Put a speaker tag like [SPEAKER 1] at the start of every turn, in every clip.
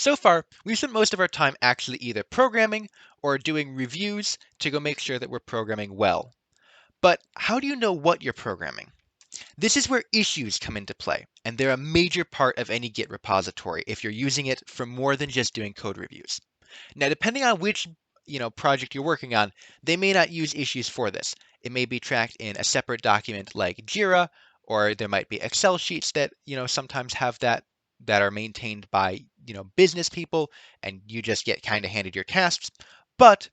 [SPEAKER 1] So far, we've spent most of our time actually either programming or doing reviews to go make sure that we're programming well. But how do you know what you're programming? This is where issues come into play, and they're a major part of any Git repository if you're using it for more than just doing code reviews. Now, depending on which project you're working on, they may not use issues for this. It may be tracked in a separate document like Jira, or there might be Excel sheets that sometimes have that are maintained by business people, and you just get kind of handed your tasks. But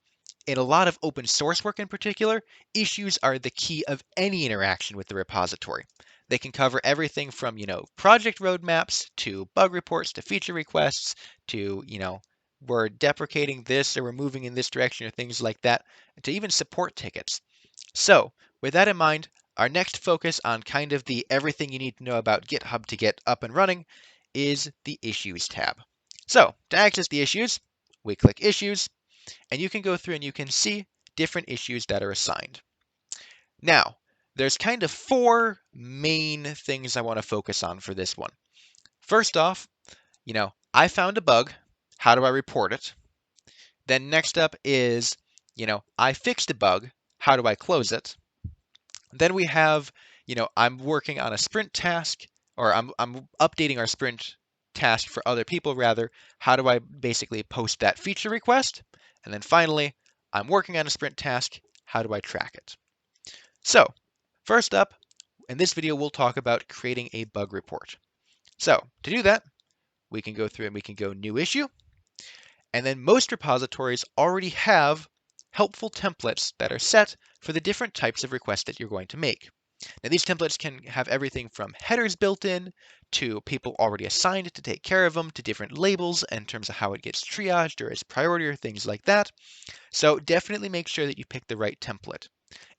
[SPEAKER 1] in a lot of open source work in particular, issues are the key of any interaction with the repository. They can cover everything from project roadmaps to bug reports to feature requests to we're deprecating this or we're moving in this direction or things like that, to even support tickets. So with that in mind, our next focus on kind of the everything you need to know about GitHub to get up and running is the Issues tab. So to access the issues, we click Issues, and you can go through and you can see different issues that are assigned. Now, there's kind of four main things I want to focus on for this one. First off, I found a bug. How do I report it? Then next up is, I fixed a bug. How do I close it? Then we have, I'm working on a sprint task, or I'm updating our sprint task for other people rather. How do I basically post that feature request? And then finally, I'm working on a sprint task. How do I track it? So first up, in this video, we'll talk about creating a bug report. So to do that, we can go through and we can go New Issue. And then most repositories already have helpful templates that are set for the different types of requests that you're going to make. Now, these templates can have everything from headers built in to people already assigned to take care of them to different labels in terms of how it gets triaged or as priority or things like that. So definitely make sure that you pick the right template.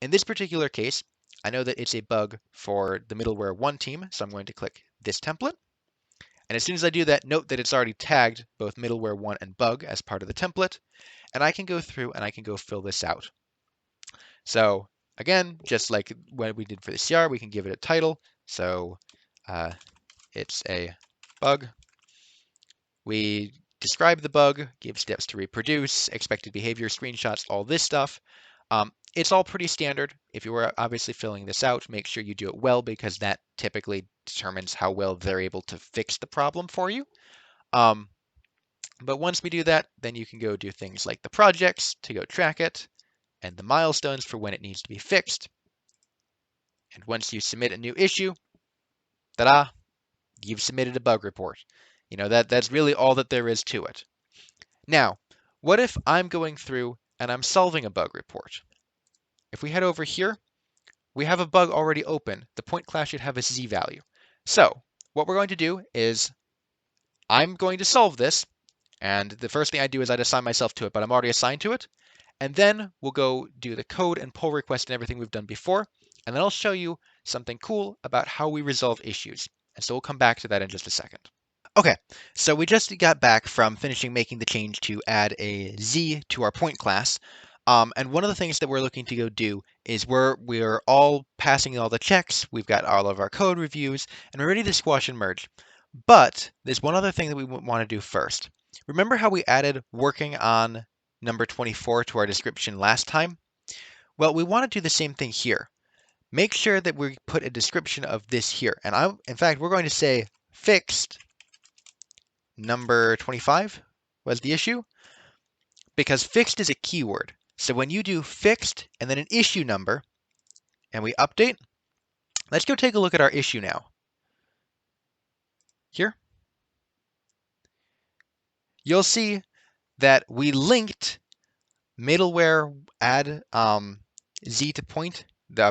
[SPEAKER 1] In this particular case, I know that it's a bug for the middleware 1 team, so I'm going to click this template. And as soon as I do that, note that it's already tagged both middleware 1 and bug as part of the template. And I can go through and I can go fill this out. So again, just like what we did for the CR, we can give it a title. So it's a bug. We describe the bug, give steps to reproduce, expected behavior, screenshots, all this stuff. It's all pretty standard. If you were obviously filling this out, make sure you do it well because that typically determines how well they're able to fix the problem for you. But once we do that, then you can go do things like the projects to go track it and the milestones for when it needs to be fixed. And once you submit a new issue, ta-da, you've submitted a bug report. That's really all that there is to it. Now, what if I'm going through and I'm solving a bug report? If we head over here, we have a bug already open. The point class should have a Z value. So what we're going to do is I'm going to solve this. And the first thing I do is I'd assign myself to it, but I'm already assigned to it. And then we'll go do the code and pull request and everything we've done before. And then I'll show you something cool about how we resolve issues. And so we'll come back to that in just a second. Okay, so we just got back from finishing making the change to add a Z to our point class. And one of the things that we're looking to go do is we're all passing all the checks. We've got all of our code reviews, and we're ready to squash and merge. But there's one other thing that we want to do first. Remember how we added working on number 24 to our description last time? Well, we want to do the same thing here. Make sure that we put a description of this here. And in fact, we're going to say fixed number 25 was the issue, because fixed is a keyword. So when you do fixed and then an issue number and we update, let's go take a look at our issue now. Here, you'll see that we linked middleware add Z to point,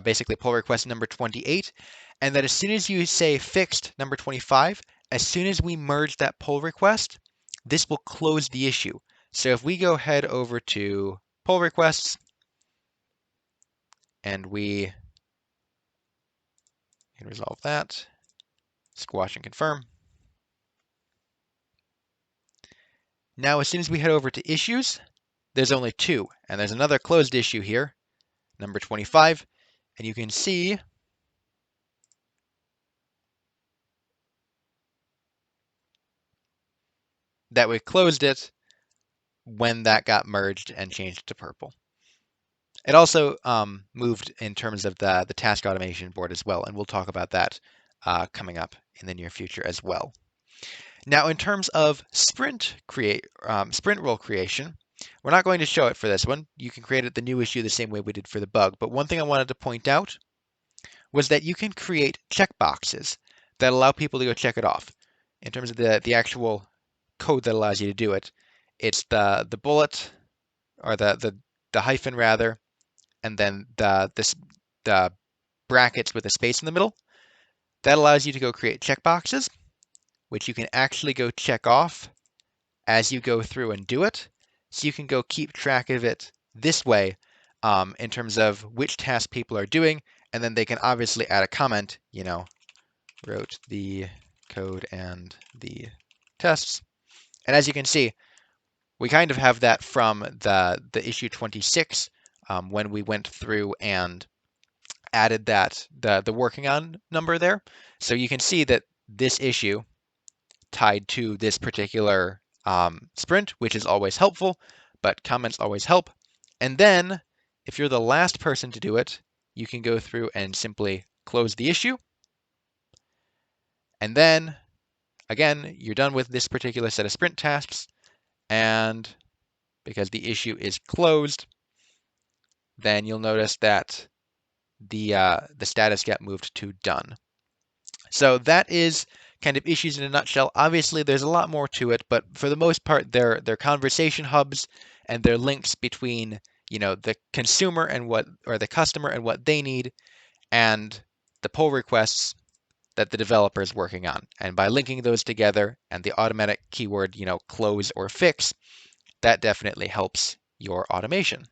[SPEAKER 1] basically pull request number 28, and that as soon as you say fixed number 25, as soon as we merge that pull request, this will close the issue. So if we go head over to pull requests and we can resolve that, squash and confirm. Now, as soon as we head over to issues, there's only 2, and there's another closed issue here, number 25, and you can see that we closed it when that got merged and changed to purple. It also moved in terms of the task automation board as well, and we'll talk about that coming up in the near future as well. Now, in terms of sprint role creation, we're not going to show it for this one. You can create it the new issue the same way we did for the bug. But one thing I wanted to point out was that you can create checkboxes that allow people to go check it off. In terms of the actual code that allows you to do it, it's the bullet or the hyphen rather, and then the brackets with a space in the middle. That allows you to go create checkboxes, which you can actually go check off as you go through and do it. So you can go keep track of it this way in terms of which tasks people are doing, and then they can obviously add a comment, wrote the code and the tests. And as you can see, we kind of have that from the issue 26 when we went through and added the working on number there. So you can see that this issue tied to this particular sprint, which is always helpful, but comments always help. And then if you're the last person to do it, you can go through and simply close the issue. And then again, you're done with this particular set of sprint tasks. And because the issue is closed, then you'll notice that the status got moved to done. So that is kind of issues in a nutshell. Obviously, there's a lot more to it, but for the most part, they're conversation hubs and they're links between the consumer and the customer and what they need, and the pull requests that the developer is working on. And by linking those together and the automatic keyword, close or fix, that definitely helps your automation.